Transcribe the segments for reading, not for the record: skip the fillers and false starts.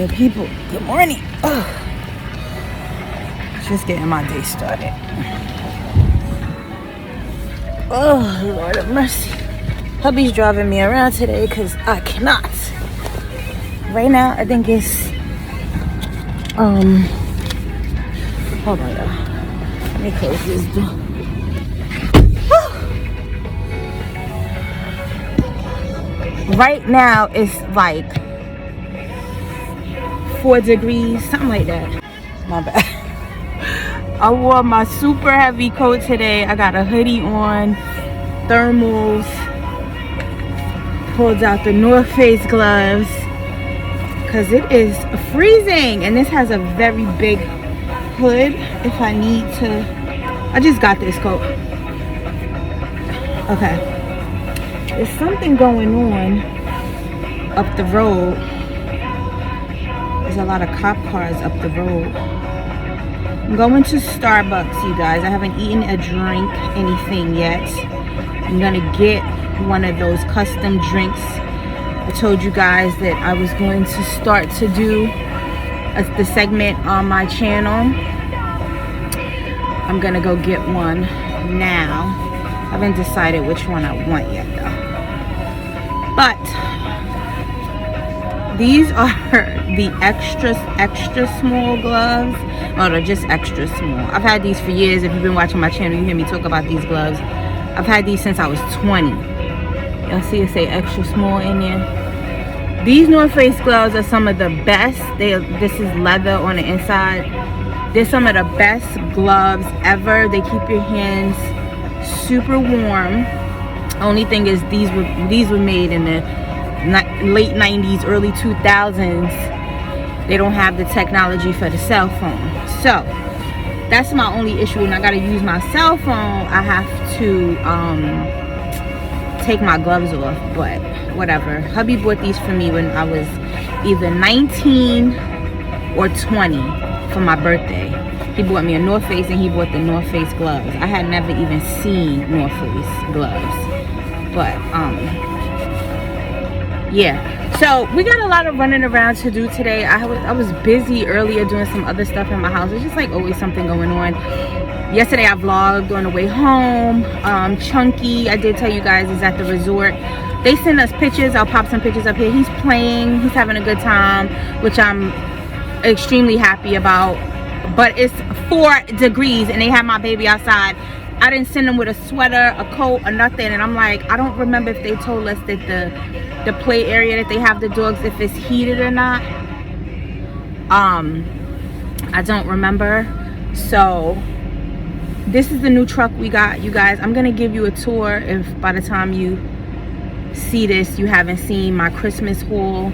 Good people, good morning. Just getting my day started. Oh, Lord of mercy. Hubby's driving me around today because I cannot. Right now, I think it's, hold on, y'all. Let me close this door. Right now, it's like 4 degrees, something like that. My bad. I wore my super heavy coat today. I got a hoodie on, thermals, pulled out the North Face gloves because it is freezing, and this has a very big hood if I need to. I just got this coat. Okay, there's something going on up the road. There's a lot of cop cars up the road. I'm going to Starbucks, you guys. I haven't eaten a drink, anything yet. I'm gonna get one of those custom drinks. I told you guys that I was going to start to do the segment on my channel. I'm gonna go get one now. I haven't decided which one I want yet though. But these are the extra small gloves. Oh, they're just extra small. I've had these for years. If you've been watching my channel, you hear me talk about these gloves. I've had these since I was 20. Y'all see it say extra small in there? These North Face gloves are some of the best. This is leather on the inside. They're some of the best gloves ever. They keep your hands super warm. Only thing is these were made in the late 90s, early 2000s. They don't have the technology for the cell phone. So that's my only issue. When I gotta use my cell phone, I have to take my gloves off, but whatever. Hubby bought these for me when I was either 19 or 20 for my birthday. He bought me a North Face, and he bought the North Face gloves. I had never even seen North Face gloves, but yeah. So we got a lot of running around to do today. I was busy earlier doing some other stuff in my house. There's just like always something going on. Yesterday I vlogged on the way home. Chunky, I did tell you guys, is at the resort. They sent us pictures. I'll pop some pictures up here. He's playing, he's having a good time, which I'm extremely happy about. But it's 4 degrees and they have my baby outside. I didn't send him with a sweater, a coat, or nothing. And I'm like, I don't remember if they told us that the play area that they have the dogs, if it's heated or not. I don't remember. So this is the new truck we got, you guys. I'm gonna give you a tour if by the time you see this you haven't seen my Christmas haul.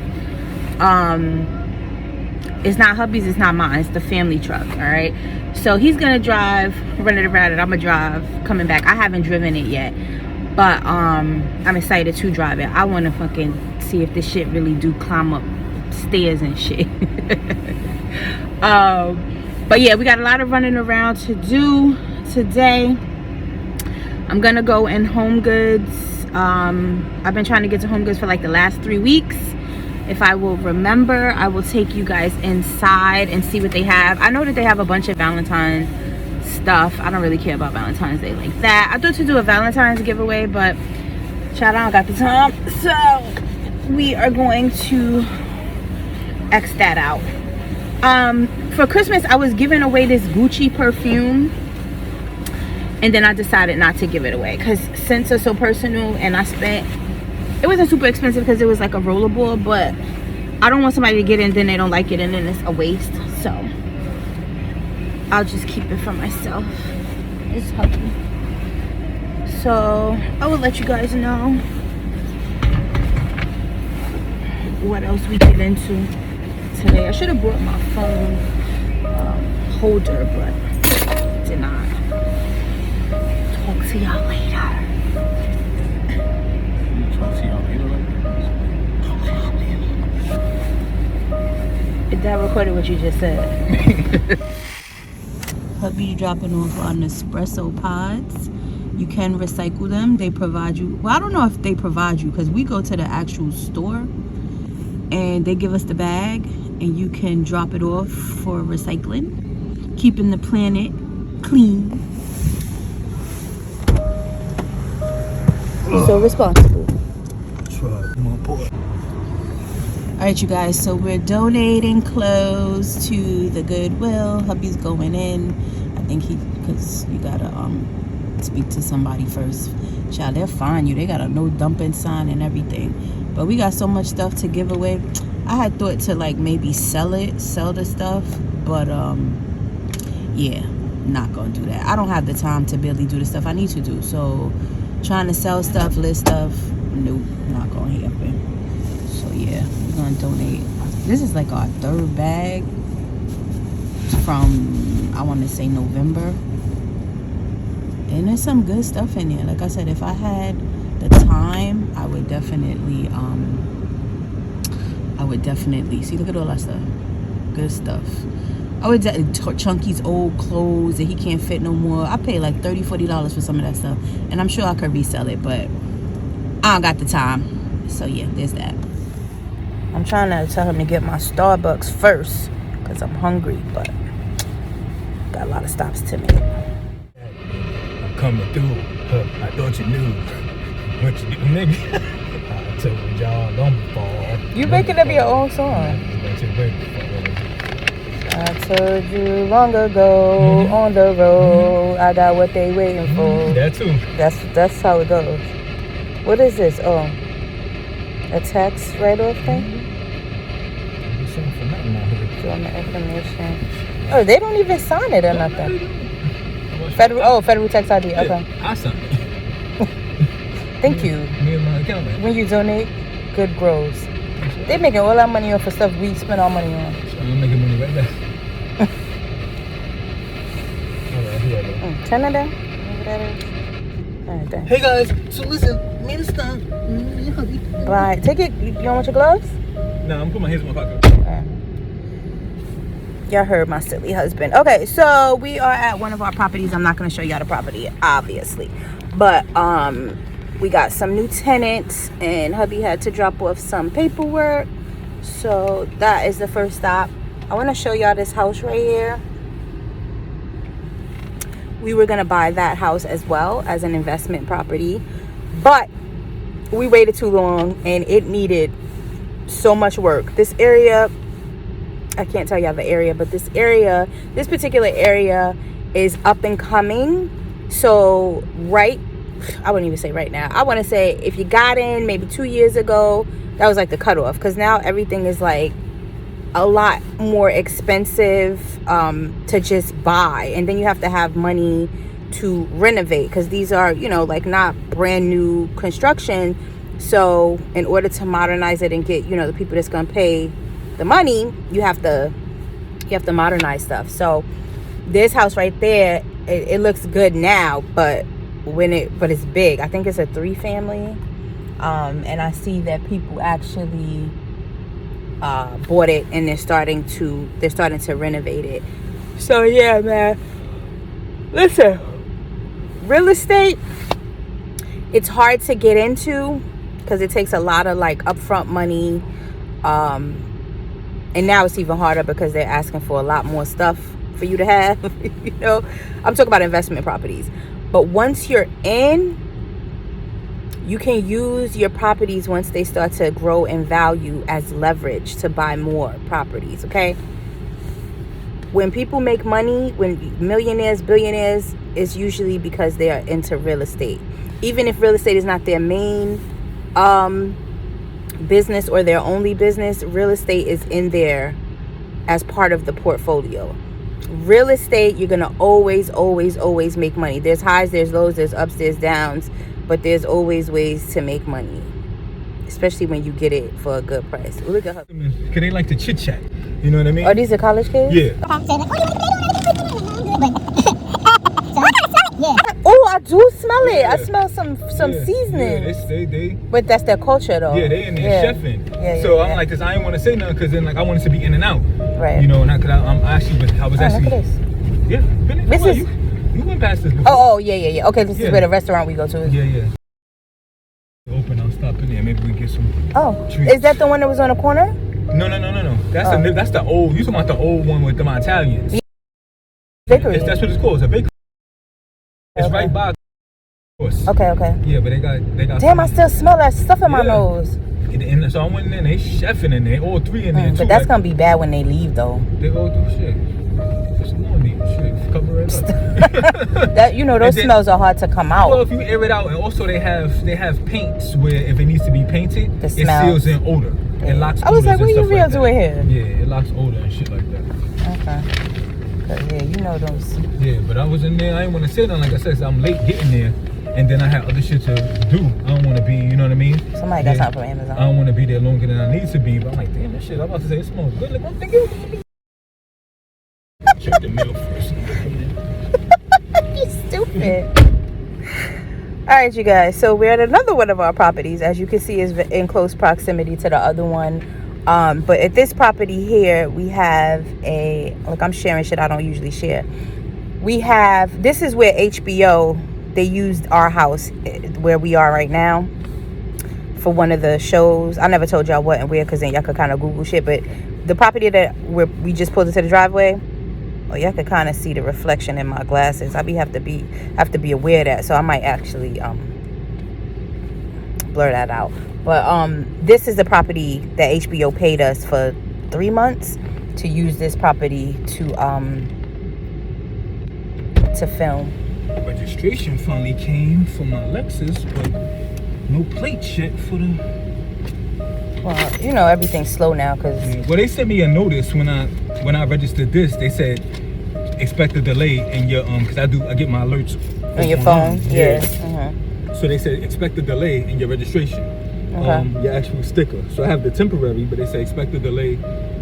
It's not hubby's, it's not mine, it's the family truck. All right, so he's gonna drive, run it around, and I'm gonna drive coming back. I haven't driven it yet, but I'm excited to drive it. I want to fucking see if this shit really do climb up stairs and shit. But yeah, we got a lot of running around to do today. I'm gonna go in Home Goods. I've been trying to get to Home Goods for like the last 3 weeks. If I will remember, I will take you guys inside and see what they have. I know that they have a bunch of Valentine's stuff. I don't really care about Valentine's Day like that. I thought to do a Valentine's giveaway, but child, I don't got the time. So we are going to X that out. For Christmas, I was giving away this Gucci perfume, and then I decided not to give it away because scents are so personal, and I spent, it wasn't super expensive because it was like a rollerball, but I don't want somebody to get it and then they don't like it and then it's a waste. So I'll just keep it for myself. It's healthy. So I will let you guys know what else we get into today. I should have brought my phone holder, but did not. Talk to y'all later. That recorded what you just said. Hubby dropping off on Nespresso pods. You can recycle them. They provide you, well, I don't know if they provide you because we go to the actual store and they give us the bag and you can drop it off for recycling, keeping the planet clean. So responsible. Alright, you guys, so we're donating clothes to the Goodwill. Hubby's going in. I think because you gotta speak to somebody first. Child, they'll fine you. They got a no dumping sign and everything. But we got so much stuff to give away. I had thought to like maybe sell the stuff, but yeah, not gonna do that. I don't have the time to barely do the stuff I need to do. So trying to sell stuff, list stuff, nope, not gonna happen. So yeah, we're gonna donate. This is like our 3rd bag from, I want to say, November. And there's some good stuff in there. Like I said, if I had the time, I would definitely see, look at all that stuff. Good stuff. I would Chunky's old clothes that he can't fit no more. I paid like $30-$40 for some of that stuff, and I'm sure I could resell it, but I don't got the time. So yeah, there's that. I'm trying to tell him to get my Starbucks first because I'm hungry, but got a lot of stops to make. I'm coming through. I thought you knew what you do, nigga. I told y'all, don't fall. You making up your own song. I told you long ago on the road, I got what they waiting for. That too. That's how it goes. What is this? Oh, a tax write-off thing? For nothing out here. Doing the information. Oh, they don't even sign it or nothing. Federal tax ID. Okay. Yeah, I signed it. Thank you. Me and my accountant. When you donate, good grows. They making all that money off for stuff we spend our money on. So I'm making money right back. Alright, here I go. Turn it down. Whatever that is. Alright, there. Hey guys, so listen, made a stop. Bye. Take it. You don't want your gloves? No, I'm putting my hands in my pocket. Y'all heard my silly husband. Okay, so we are at one of our properties. I'm not going to show y'all the property, obviously. But we got some new tenants, and hubby had to drop off some paperwork. So that is the first stop. I want to show y'all this house right here. We were going to buy that house as well as an investment property. But we waited too long, and it needed so much work. This area, I can't tell y'all the area, but this particular area is up and coming. So I wouldn't even say right now. I want to say if you got in maybe 2 years ago, that was like the cutoff, because now everything is like a lot more expensive to just buy, and then you have to have money to renovate, because these are, like not brand new construction. So in order to modernize it and get, the people that's gonna pay the money, you have to modernize stuff. So this house right there, it looks good now, but it's big. I think it's a 3-family, and I see that people actually bought it, and they're starting to renovate it. So yeah, man, listen, real estate, it's hard to get into because it takes a lot of like upfront money, and now it's even harder because they're asking for a lot more stuff for you to have. I'm talking about investment properties. But once you're in, you can use your properties once they start to grow in value as leverage to buy more properties. Okay, when people make money, when millionaires, billionaires, it's usually because they are into real estate. Even if real estate is not their main business or their only business, real estate is in there as part of the portfolio. Real estate, you're gonna always make money. There's highs, there's lows, there's ups, there's downs, but there's always ways to make money, especially when you get it for a good price. Look at her. Cause they like to chit chat, you know what I mean? Oh, these are college kids? Yeah. Oh, I do smell it. Yeah. I smell some seasoning. Yeah, they. But that's their culture, though. Yeah, they in there chefing. Yeah, so I'm like this. I didn't want to say nothing because then like I wanted to be in and out. Right. And I was actually. Look at this. Yeah. This is. You went past this before. Oh yeah. Okay, this is where the restaurant we go to is. Yeah. Open. I'll stop in there. Maybe we can get some. Oh, treats. is that the one that was on the corner? No. That's the old. You talking about the old one with them Italians? Yeah. Bakery. That's what it's called. It's a bakery. It's right by. Okay. Yeah, but they got. Damn, I still smell that stuff in my nose. And so I went in there, and they chefing in there, all three in there too. But that's gonna be bad when they leave, though. They all do shit. Just more need shit. Cover it up. That those smells are hard to come out. Well, if you air it out, and also they have paints where if it needs to be painted, it seals in odor. It locks. I was like, what are you real doing here? Yeah, it locks odor and shit like that. Okay. Yeah, those. Yeah, but I was in there. I didn't want to sit down, like I said, so I'm late getting there. And then I had other shit to do. I don't want to be, you know what I mean? Somebody got something from Amazon. I don't want to be there longer than I need to be. But I'm like, damn, this shit, I'm about to say it smells good. Like, I'm thinking. Check the mail first. You stupid. All right, you guys. So we're at another one of our properties. As you can see, is in close proximity to the other one. But at this property here, we have look, I'm sharing shit I don't usually share. This is where HBO, they used our house where we are right now for one of the shows. I never told y'all what and where because then y'all could kind of Google shit. But the property we just pulled into the driveway, y'all could kind of see the reflection in my glasses. I have to be aware of that. So I might actually blur that out. But this is the property that HBO paid us for 3 months to use this property to film. Registration finally came for my Lexus, but no plate shit for the. Well, everything's slow now because. Yeah. Well, they sent me a notice when I registered this. They said expect a delay in your because I get my alerts on your phone. Yeah. So they said expect a delay in your registration. Okay. Your actual sticker. So I have the temporary, but they say expect a delay,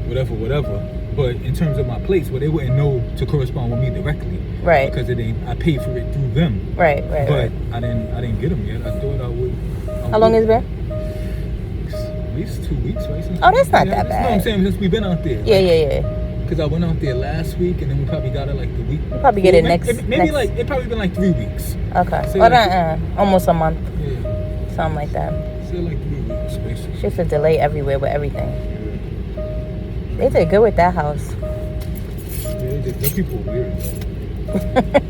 whatever. But in terms of my plates, they wouldn't know to correspond with me directly. Right. Because I paid for it through them. Right. But I didn't get them yet. I thought I would. How long has it been? At least 2 weeks, right? That's not that bad. No, I'm saying since we've been out there. Yeah. Because I went out there last week, and then we probably got it like the week. We'll probably get it next. It probably been like 3 weeks. Okay. Almost a month. Yeah. Something like that. Say like 3 weeks, basically. Just a delay everywhere with everything. They did good with that house. Yeah, the people are weird.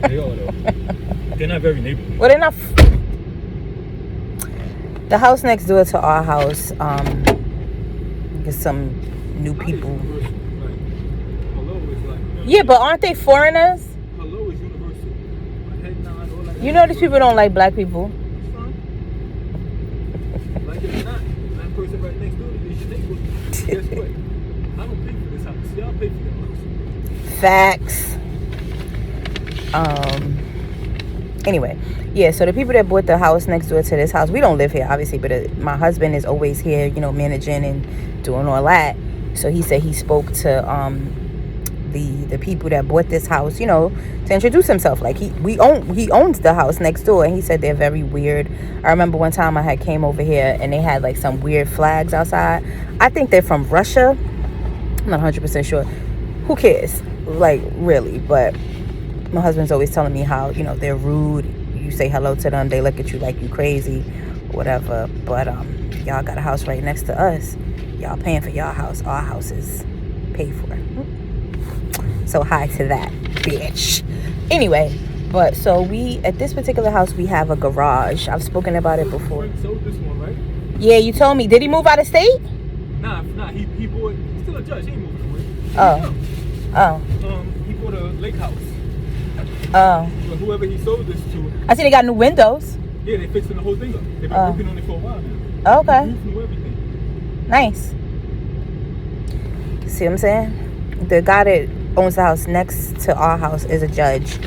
They are though. They're not very neighborly. Well, they're not. The house next door to our house, there's some new people. Yeah, but aren't they foreigners? Hello is universal. Head nod, all that. You know these people don't like black people. Like it or not, that person right next door is your neighbor. Guess what? I don't pay for this house. Y'all pay for your house. Facts. Anyway, yeah, so the people that bought the house next door to this house, we don't live here obviously, but my husband is always here, managing and doing all that. So he said he spoke to the people that bought this house, to introduce himself. Like he owns the house next door, and he said they're very weird. I remember one time I had came over here and they had like some weird flags outside. I think they're from Russia. I'm not 100% sure. Who cares? Like, really? But my husband's always telling me how, they're rude. You say hello to them, they look at you like you crazy, whatever. But y'all got a house right next to us. Y'all paying for y'all house. Our house is paid for. So hi to that, bitch. Anyway, but so at this particular house, we have a garage. I've spoken about it before. Sold this one, right? Yeah, you told me. Did he move out of state? Nah. He bought. He's still a judge. He ain't moving away. Oh. He bought a lake house. Oh. But whoever he sold this to. I see they got new windows. Yeah, they fixing the whole thing up. They've been working on it for a while now. Okay. New everything. Nice. See what I'm saying? The guy that owns the house next to our house is a judge,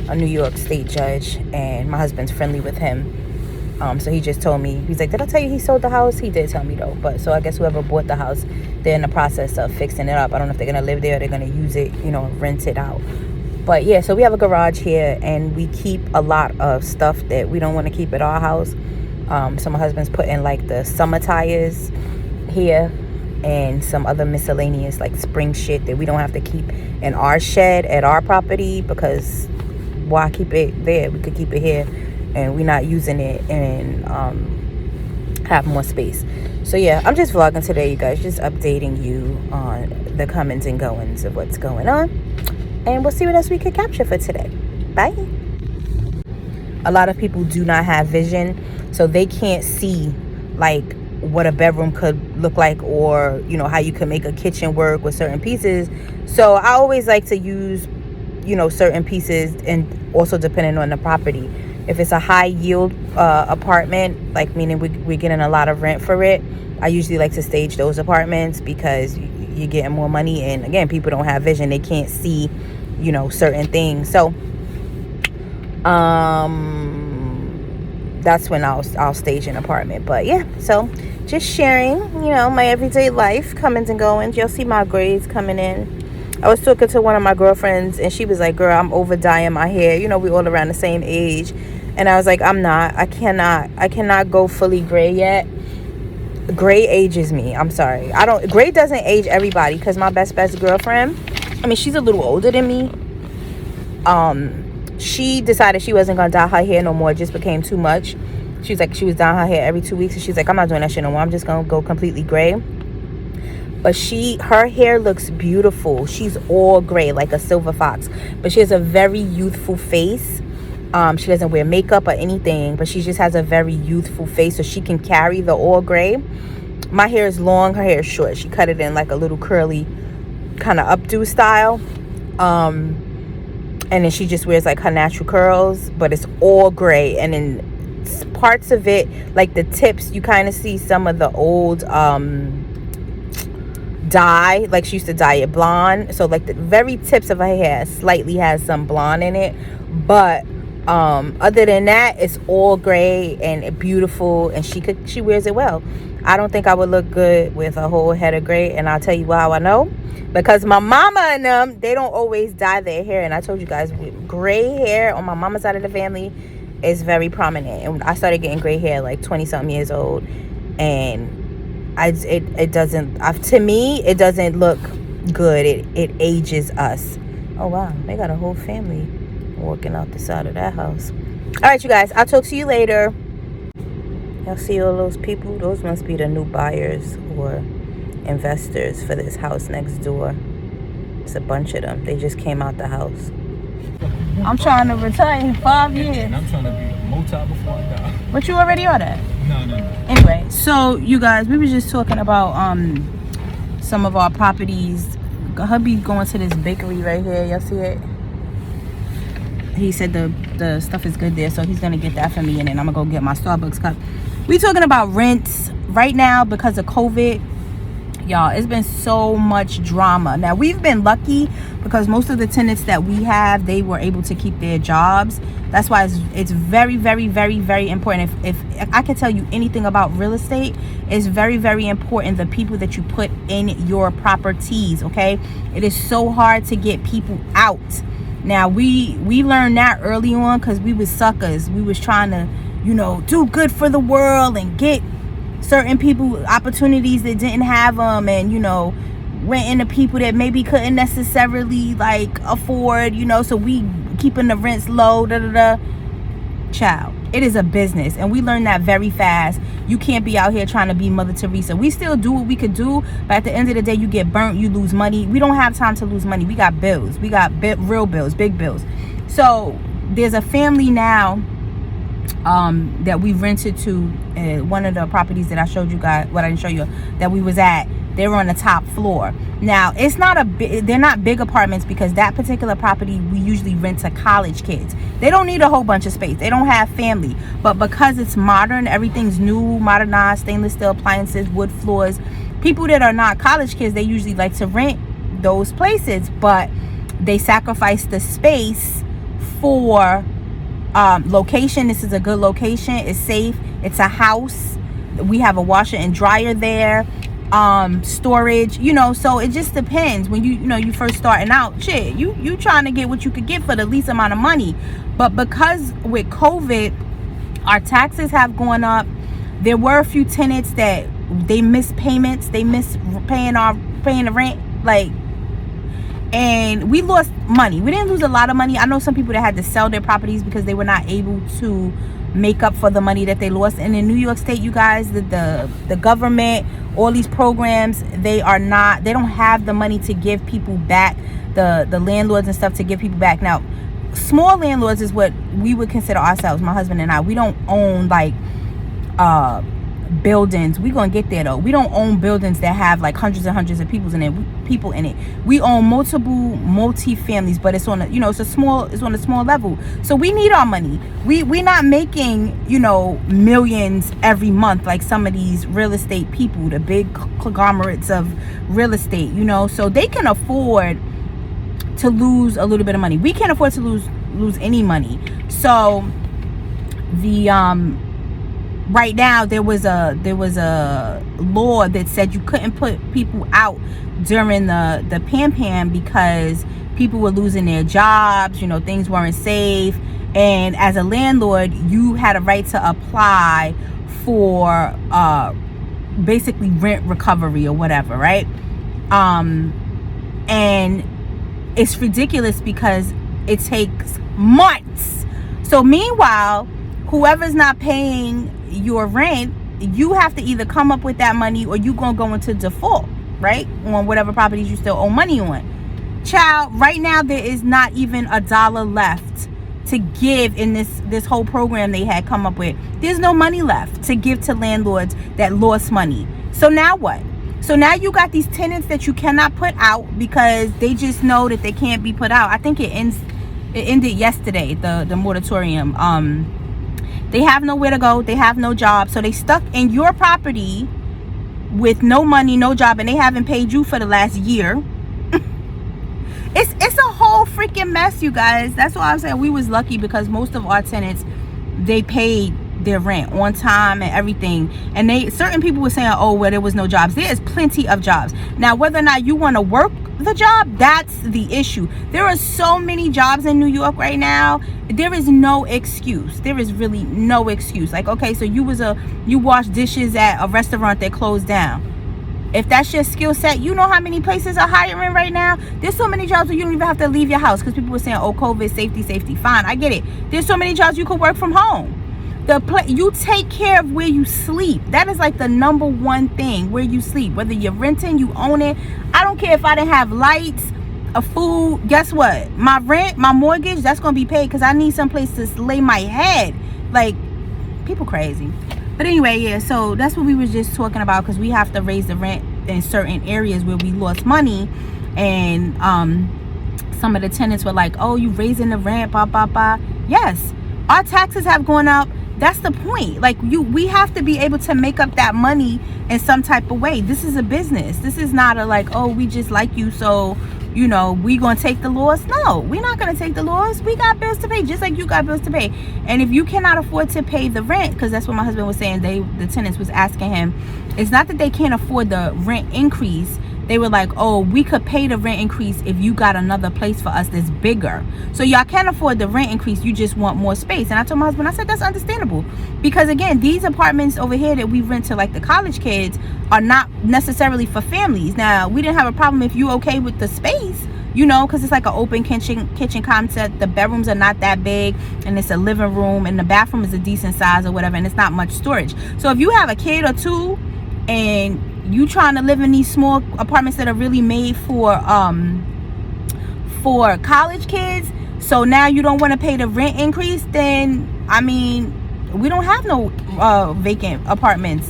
a New York State judge, and my husband's friendly with him. So he just told me, he's like, did I tell you he sold the house? He did tell me though. But so I guess whoever bought the house, they're in the process of fixing it up. I don't know if they're gonna live there or they're gonna use it, rent it out. But yeah, so we have a garage here, and we keep a lot of stuff that we don't want to keep at our house. So my husband's putting like the summer tires here and some other miscellaneous like spring shit that we don't have to keep in our shed at our property, because why keep it there? We could keep it here and we're not using it and have more space. So yeah, I'm just vlogging today, you guys, just updating you on the comings and goings of what's going on, and we'll see what else we could capture for today. Bye. A lot of people do not have vision, so they can't see like what a bedroom could look like, or you know, how you could make a kitchen work with certain pieces. So I always like to use, you know, certain pieces, and also depending on the property. If it's a high yield apartment, like meaning we're getting a lot of rent for it, I usually like to stage those apartments because you're getting more money, and again, people don't have vision, they can't see, you know, certain things. So that's when I'll stage an apartment. But yeah, so just sharing, you know, my everyday life comings and goings. You'll see my grades coming in. I was talking to one of my girlfriends, and she was like, girl, I'm over dyeing my hair. You know, we all around the same age. And I was like, I'm not. I cannot go fully gray yet. Gray ages me. I'm sorry. Gray doesn't age everybody, because my best girlfriend, I mean, she's a little older than me. She decided she wasn't gonna dye her hair no more. It just became too much. She was like, she was dyeing her hair every 2 weeks, and she's like, I'm not doing that shit no more. I'm just gonna go completely gray. But her hair looks beautiful. She's all gray, like a silver fox, but she has a very youthful face. She doesn't wear makeup or anything, but she just has a very youthful face, so she can carry the all gray. My hair is long, her hair is short. She cut it in like a little curly kind of updo style. And then she just wears like her natural curls, but it's all gray. And then parts of it, like the tips, you kind of see some of the old dye, like she used to dye it blonde. So like the very tips of her hair slightly has some blonde in it, but other than that, it's all gray and beautiful, and she wears it well. I don't think I would look good with a whole head of gray, and I'll tell you how I know. Because my mama and them, they don't always dye their hair. And I told you guys, gray hair on my mama's side of the family is very prominent. And I started getting gray hair like 20-something years old. And it doesn't, to me, it doesn't look good. It ages us. Oh, wow. They got a whole family walking out the side of that house. All right, you guys. I'll talk to you later. Y'all see all those people? Those must be the new buyers or investors for this house next door. It's a bunch of them. They just came out the house. I'm trying to retire in 5 years. And I'm trying to be a multi before I die. But you already are that. No. Anyway, so you guys, we were just talking about some of our properties. Hubby going to this bakery right here. Y'all see it? He said the stuff is good there, so he's gonna get that for me, and then I'm gonna go get my Starbucks cup. We talking about rents right now because of COVID. Y'all, it's been so much drama. Now, we've been lucky because most of the tenants that we have, they were able to keep their jobs. That's why it's very, very, very, very important. If I can tell you anything about real estate, it's very, very important the people that you put in your properties, okay? It is so hard to get people out. Now, we learned that early on because we was suckers. We was trying to, you know, do good for the world and get certain people opportunities that didn't have them, and you know, renting to people that maybe couldn't necessarily like afford, you know, so we keeping the rents low. Child, it is a business, and we learned that very fast. You can't be out here trying to be Mother Teresa. We still do what we could do, but at the end of the day, you get burnt, you lose money. We don't have time to lose money. We got bills. We got real bills, big bills. So there's a family now that we rented to one of the properties that I showed you guys, what I didn't show you, that we was at. They were on the top floor. Now, it's not they're not big apartments, because that particular property we usually rent to college kids. They don't need a whole bunch of space. They don't have family. But because it's modern, everything's new, modernized, stainless steel appliances, wood floors, people that are not college kids, they usually like to rent those places, but they sacrifice the space for location. This is a good location. It's safe. It's a house. We have a washer and dryer there. Storage, you know, so it just depends. When you first starting out, shit, you trying to get what you could get for the least amount of money. But because with COVID, our taxes have gone up. There were a few tenants that they missed payments. They missed paying the rent. Like, and we lost money. We didn't lose a lot of money. I know some people that had to sell their properties because they were not able to make up for the money that they lost. And in New York State, you guys, the government, all these programs, they don't have the money to give people back, the landlords and stuff, to give people back. Now, small landlords is what we would consider ourselves, my husband and I. We don't own like buildings. We gonna get there though. We don't own buildings that have like hundreds and hundreds of people in it. We own multi families, but it's on a, it's on a small level. So we need our money. We're not making millions every month like some of these real estate people, the big conglomerates of real estate. So they can afford to lose a little bit of money. We can't afford to lose any money. So the right now there was a law that said you couldn't put people out during the Pam because people were losing their jobs, things weren't safe, and as a landlord you had a right to apply for basically rent recovery or whatever, right? And it's ridiculous because it takes months. So meanwhile, whoever's not paying your rent, you have to either come up with that money or you gonna go into default, right, on whatever properties you still owe money on. Child, right now there is not even $1 left to give in this whole program they had come up with. There's no money left to give to landlords that lost money. So now what? So now you got these tenants that you cannot put out because they just know that they can't be put out. I think it ended yesterday, the moratorium. They have nowhere to go. They have no job. So they stuck in your property with no money, no job, and they haven't paid you for the last year. It's a whole freaking mess, you guys. That's why I'm saying we was lucky because most of our tenants, they paid their rent on time and everything. And certain people were saying, oh, well, there was no jobs. There is plenty of jobs. Now, whether or not you want to work the job, that's the issue. There are so many jobs in New York right now. There is no excuse. There is really no excuse. Like, okay, so you wash dishes at a restaurant that closed down. If that's your skill set, you know how many places are hiring right now? There's so many jobs where you don't even have to leave your house because people were saying, oh, COVID, safety. Fine, I get it. There's so many jobs you could work from home. You take care of where you sleep. That is like the number one thing, where you sleep. Whether you're renting, you own it. I don't care if I didn't have lights, food. Guess what? My rent, my mortgage, that's going to be paid because I need some place to lay my head. Like, people crazy. But anyway, yeah, so that's what we were just talking about because we have to raise the rent in certain areas where we lost money. And some of the tenants were like, oh, you raising the rent, blah, blah, blah. Yes, our taxes have gone up. That's the point. Like, we have to be able to make up that money in some type of way. This is a business. This is not a like, oh, we just like you, so we gonna take the loss. No, we're not gonna take the loss. We got bills to pay, just like you got bills to pay. And if you cannot afford to pay the rent, because that's what my husband was saying, the tenants was asking him, it's not that they can't afford the rent increase. They were like, oh, we could pay the rent increase if you got another place for us that's bigger. So y'all can't afford the rent increase, you just want more space. And I told my husband, I said, that's understandable. Because again, these apartments over here that we rent to like the college kids are not necessarily for families. Now, we didn't have a problem if you okay with the space, because it's like an open kitchen concept. The bedrooms are not that big, and it's a living room, and the bathroom is a decent size or whatever, and it's not much storage. So if you have a kid or two, and you trying to live in these small apartments that are really made for college kids, so now you don't want to pay the rent increase, then I mean, we don't have no vacant apartments,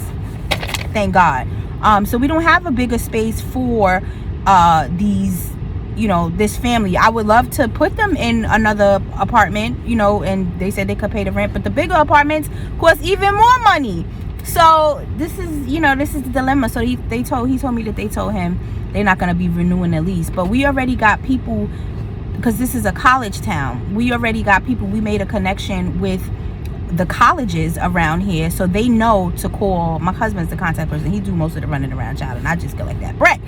thank God. So we don't have a bigger space for these, this family. I would love to put them in another apartment, and they said they could pay the rent, but the bigger apartments cost even more money. So this is the dilemma. So he told me that they told him they're not going to be renewing the lease. But we already got people, because this is a college town. We already got people. We made a connection with the colleges around here, so they know to call. My husband's the contact person. He do most of the running around, child, and I just go like that. Brett,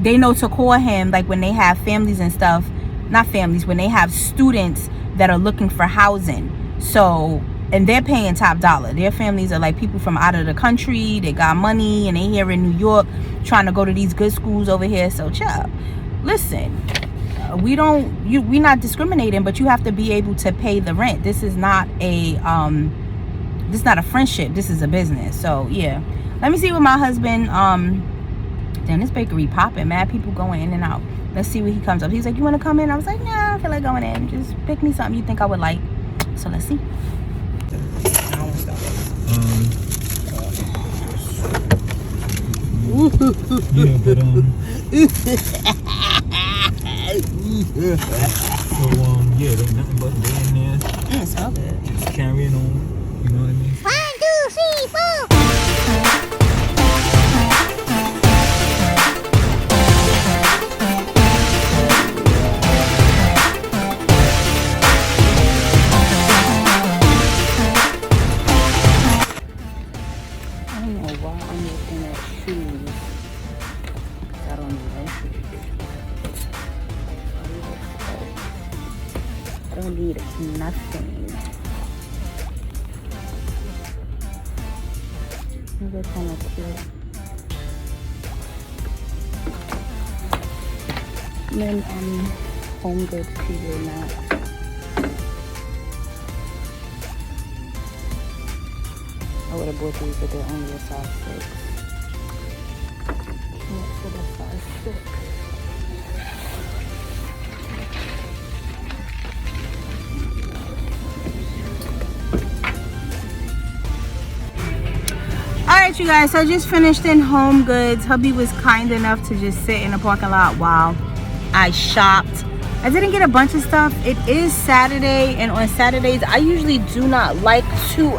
they know to call him, like when they have families and stuff. Not families, when they have students that are looking for housing. So. And they're paying top dollar. Their families are like people from out of the country. They got money and they here in New York trying to go to these good schools over here. So, child, listen, we're not discriminating, but you have to be able to pay the rent. This is not a friendship. This is a business. So yeah, let me see what my husband. Damn, this bakery popping. Mad people going in and out. Let's see when he comes up. He's like, you want to come in? I was like, nah, I feel like going in. Just pick me something you think I would like. So let's see. Yeah, but yeah, there's nothing but day in there. It's all good. Just carrying on. You know what I mean? 1, 2, 3, 4. I don't need nothing. They're kind of cute. And then Home Goods TV mat. I would have bought these, but they're only a size 6. Not for the size 6. Alright, you guys, so I just finished in Home Goods. Hubby was kind enough to just sit in the parking lot while I shopped. I didn't get a bunch of stuff. It is Saturday, and on Saturdays I usually do not like to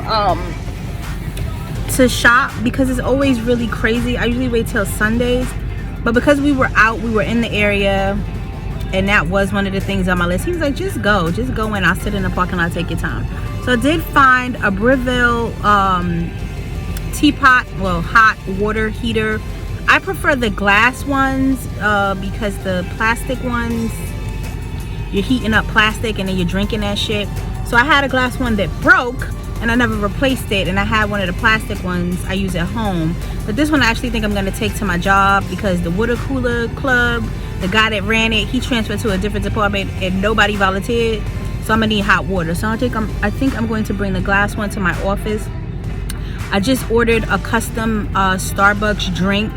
shop because it's always really crazy. I usually wait till Sundays, but because we were out, we were in the area, and that was one of the things on my list. He was like, just go in. I'll sit in the parking lot, take your time. So I did find a Breville teapot, well, hot water heater. I prefer the glass ones because the plastic ones, you're heating up plastic and then you're drinking that shit. So I had a glass one that broke and I never replaced it, and I had one of the plastic ones I use at home, but this one I actually think I'm going to take to my job because the water cooler club, the guy that ran it, he transferred to a different department and nobody volunteered, so I'm gonna need hot water. So I think I'm going to bring the glass one to my office. I just ordered a custom Starbucks drink.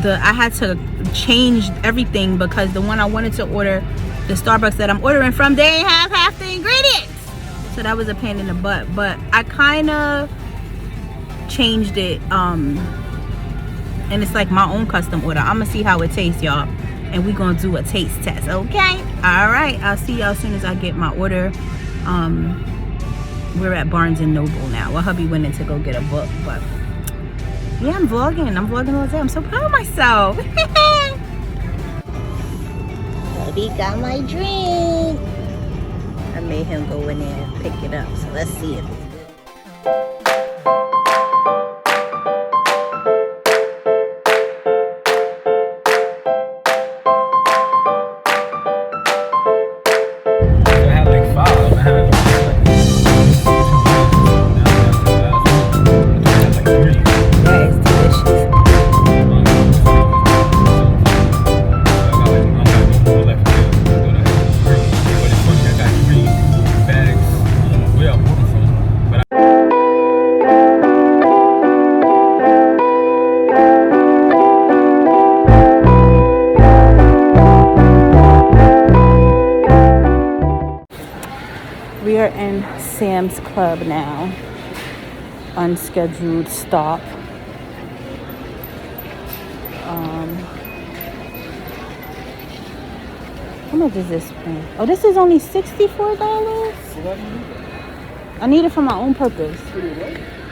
I had to change everything because the one I wanted to order, the Starbucks that I'm ordering from, they have half the ingredients. So that was a pain in the butt. But I kind of changed it. And it's like my own custom order. I'm going to see how it tastes, y'all. And we're going to do a taste test, okay? All right. I'll see y'all as soon as I get my order. We're at Barnes & Noble now. Well, hubby went in to go get a book, but yeah, I'm vlogging all day. I'm so proud of myself. Hubby got my drink. I made him go in there and pick it up, so let's see if it's good. We are in Sam's Club now. Unscheduled stop. How much is this thing? Oh, this is only $64? I need it for my own purpose.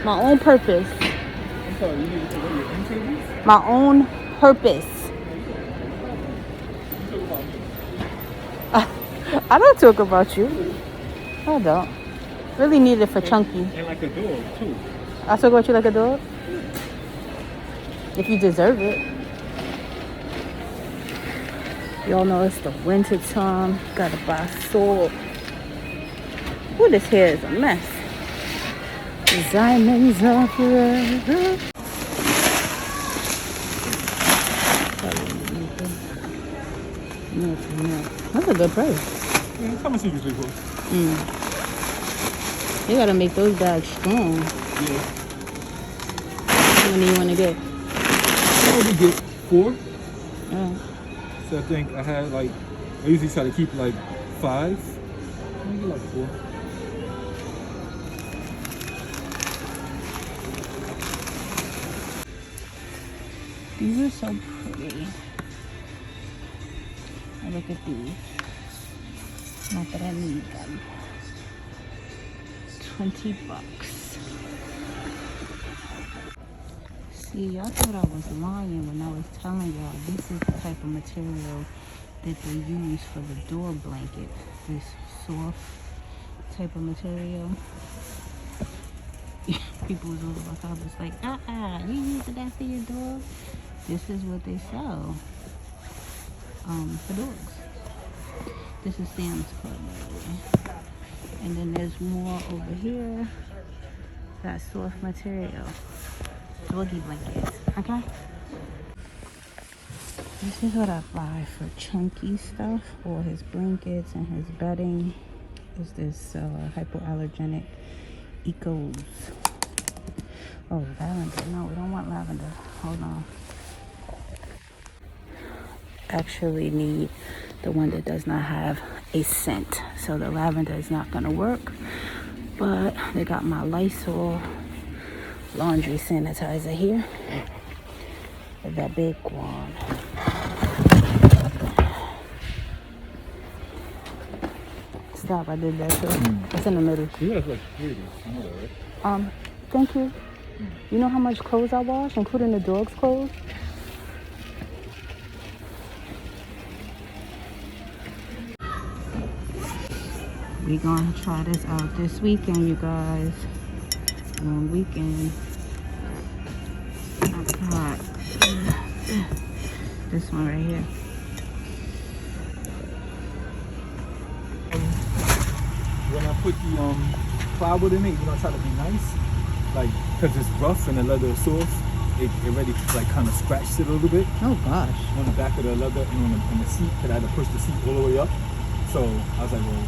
My own purpose. I'm sorry, you need it for your interviews? My own purpose. I don't talk about you. I don't. Really need it for Chunky. And like a dog, too. I talk about you like a dog? If you deserve it. Y'all know it's the winter time. Gotta buy salt. Ooh, this hair is a mess. Diamonds are forever. No. That's a good price. Yeah, how much you usually cost? You gotta make those bags strong. Yeah. How many you wanna get? I only get 4. Oh. So I think I had like, I usually try to keep like 5. Maybe like 4. These are so pretty. Oh, look at these. Not that I need them. $20. See, y'all thought I was lying when I was telling y'all this is the type of material that they use for the door blanket. This soft type of material. People was all about, I was like, you using that for your dog? This is what they sell for dogs. This is Sam's Club, by the way. And then there's more over here. That soft material. Doggy blankets, okay? This is what I buy for chunky stuff, or his blankets and his bedding. Is this hypoallergenic Ecos. Oh, lavender. No, we don't want lavender. Hold on. Actually need the one that does not have a scent. So the lavender is not going to work. But they got my Lysol laundry sanitizer here. The big one. Stop, I did that too. It's in the middle. Yeah, it's like 30. You know that, right? Thank you. You know how much clothes I wash, including the dog's clothes? We gonna try this out this weekend, you guys. Long weekend. I got this one right here. When I put the plywood in it, you know, I try to be nice, like, cause it's rough and the leather is soft. It already like kind of scratched it a little bit. Oh gosh. On the back of the leather and on the seat, cause I had to push the seat all the way up. So I was like, well,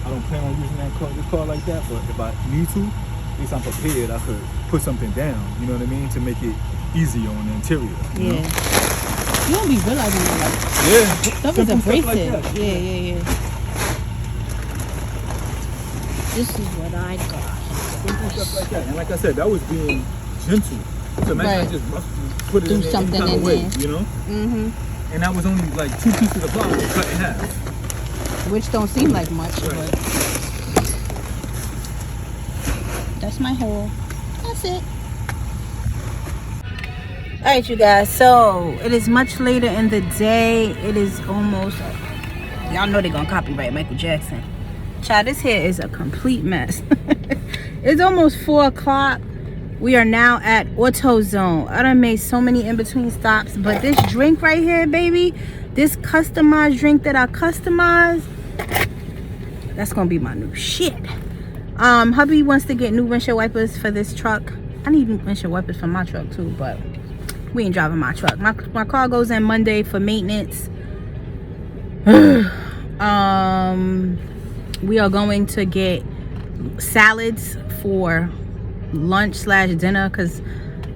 I don't plan on using this car like that, but if I need to, at least I'm prepared. I could put something down, you know what I mean, to make it easier on the interior. You know? You don't be realizing that, like, stuff is abrasive. Like yeah. This is what I got. Simple stuff like that. And like I said, that was being gentle. So imagine I just put it in there any kind of way, you know? Mm-hmm. And that was only like 2 pieces of plywood cut in half. Which don't seem like much, but that's my haul. That's it. Alright, you guys, so it is much later in the day. It is almost, y'all know they're gonna copyright Michael Jackson. Child, this here is a complete mess. It's almost 4 o'clock. We are now at AutoZone. I done made so many in-between stops, but this drink right here, baby, this customized drink that I customized, that's gonna be my new shit. Hubby wants to get new windshield wipers for this truck. I need new windshield wipers for my truck too, but we ain't driving my truck. My car goes in Monday for maintenance. We are going to get salads for lunch / dinner because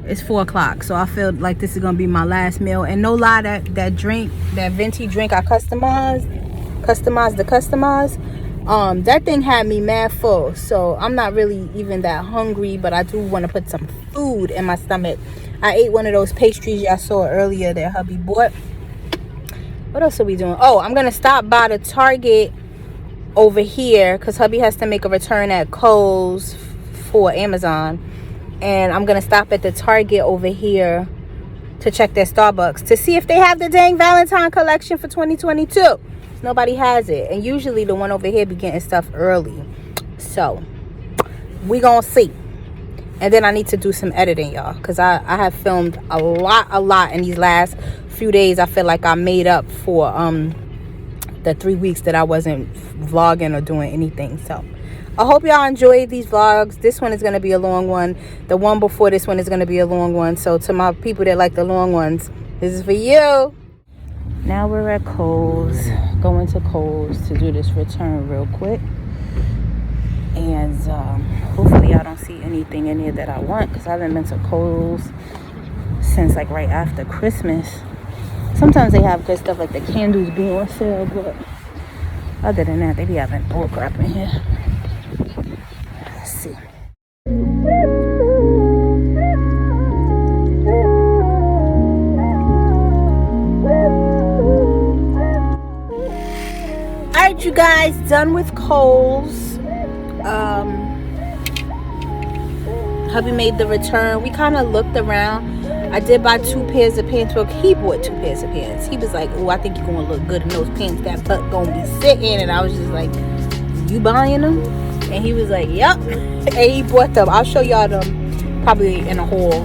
it's 4 o'clock. So I feel like this is gonna be my last meal. And no lie, that drink, that venti drink I customized, that thing had me mad full. So I'm not really even that hungry, but I do want to put some food in my stomach. I ate one of those pastries y'all saw earlier that hubby bought. What else are we doing? Oh, I'm gonna stop by the Target over here because hubby has to make a return at Kohl's for Amazon, and I'm gonna stop at the Target over here to check their Starbucks to see if they have the dang Valentine collection for 2022. Nobody has it, and usually the one over here be getting stuff early, so we gonna see. And then I need to do some editing, y'all, because I have filmed a lot in these last few days. I feel like I made up for the 3 weeks that I wasn't vlogging or doing anything. So I hope y'all enjoyed these vlogs. This one is going to be a long one. The one before this one is going to be a long one. So to my people that like the long ones, this is for you. Now we're at Kohl's, going to Kohl's to do this return real quick. And hopefully I don't see anything in here that I want, because I haven't been to Kohl's since like right after Christmas. Sometimes they have good stuff like the candles be on sale, but other than that, they be having bull crap in here. Let's see. Alright, you guys, done with Kohl's. Hubby made the return. We kind of looked around. I did buy 2 pairs of pants. Well, he bought 2 pairs of pants. He was like, oh, I think you're going to look good in those pants. That butt going to be sitting. And I was just like, you buying them? And he was like, yep. And he bought them. I'll show y'all them probably in a haul.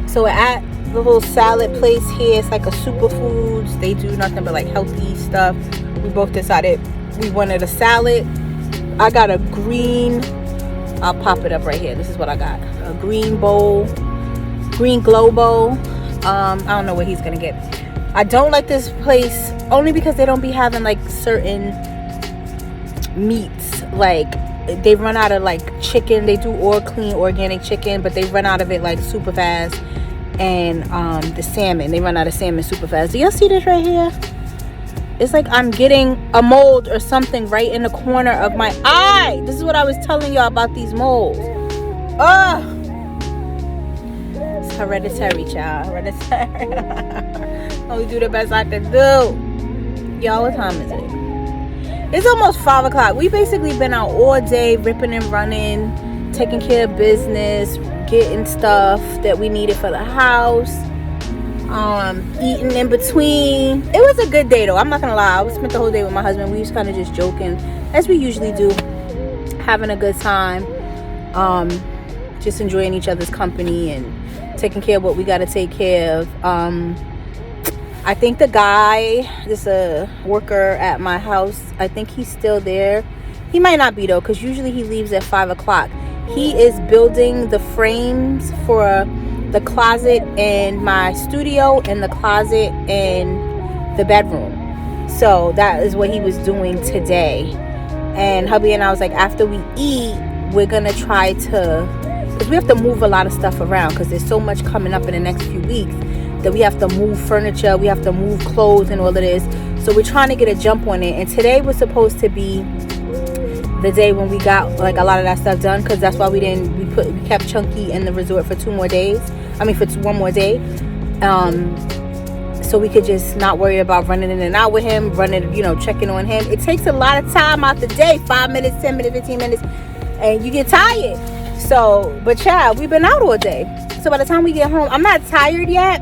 So at the little salad place here, it's like a superfoods. They do nothing but like healthy stuff. We both decided we wanted a salad. I got a green, I'll pop it up right here. This is what I got. A green bowl, green glow bowl. I don't know what he's gonna get. I don't like this place only because they don't be having like certain meats. Like they run out of like chicken. They do all clean organic chicken, but they run out of it like super fast. And the salmon, they run out of salmon super fast. Do y'all see this right here? It's like I'm getting a mold or something right in the corner of my eye. This is what I was telling y'all about these molds. Ugh. It's hereditary, child. Hereditary. Only do the best I can do. Y'all, what time is it? It's almost 5 o'clock. We basically been out all day, ripping and running, taking care of business, getting stuff that we needed for the house. Eating in between. It was a good day though, I'm not gonna lie. I spent the whole day with my husband. We was kind of just joking as we usually do, having a good time, just enjoying each other's company and taking care of what we got to take care of. I think the guy, this a worker at my house, I think he's still there. He might not be though, because usually he leaves at 5 o'clock. He is building the frames for the closet in my studio and the closet in the bedroom. So that is what he was doing today. And hubby and I was like, after we eat, we're gonna try to, because we have to move a lot of stuff around because there's so much coming up in the next few weeks that we have to move furniture, we have to move clothes and all of this. So we're trying to get a jump on it. And today was supposed to be the day when we got like a lot of that stuff done, because that's why we kept Chunky in the resort for 2 more days. For 1 more day, so we could just not worry about running in and out with him, checking on him. It takes a lot of time out the day, 5 minutes, 10 minutes, 15 minutes, and you get tired. So, but child, we've been out all day. So by the time we get home, I'm not tired yet,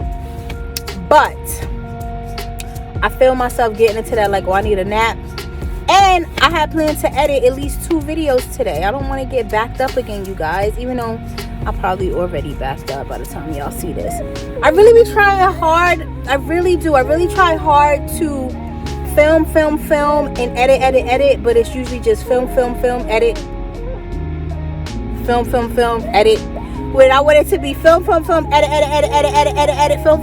but I feel myself getting into that like, oh, I need a nap. And I had planned to edit at least 2 videos today. I don't want to get backed up again, you guys, even though I'm probably already backed up by the time y'all see this. I really be trying hard. I really do. I really try hard to film, and edit. But it's usually just film, edit. Film, edit. When I want it to be film, edit, film.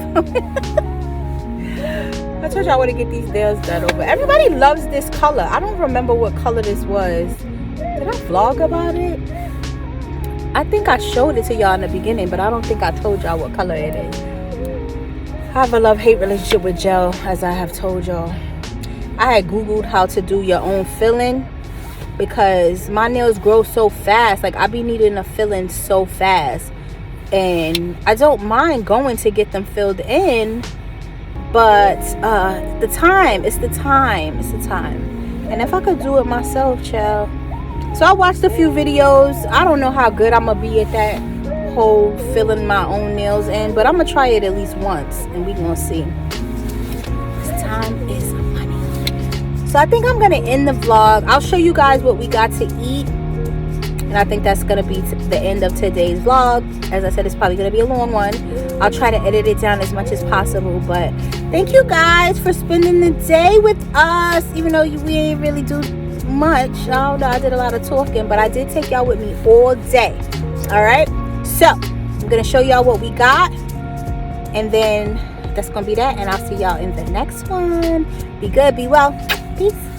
I told you I want to get these nails done over. Everybody loves this color. I don't remember what color this was. Did I vlog about it? I think I showed it to y'all in the beginning, but I don't think I told y'all what color it is. I have a love-hate relationship with gel, as I have told y'all. I had Googled how to do your own filling because my nails grow so fast. Like, I be needing a filling so fast. And I don't mind going to get them filled in, but it's the time. And if I could do it myself, child. So I watched a few videos. I don't know how good I'm gonna be at that whole filling my own nails in, but I'm gonna try it at least once and we gonna see. This time is money. So I think I'm gonna end the vlog. I'll show you guys what we got to eat, and I think that's gonna be the end of today's vlog. As I said, it's probably gonna be a long one. I'll try to edit it down as much as possible, but thank you guys for spending the day with us, even though we ain't really do much. I don't know, I did a lot of talking, but I did take y'all with me all day. All right, so I'm gonna show y'all what we got, and then that's gonna be that, and I'll see y'all in the next one. Be good, be well, peace.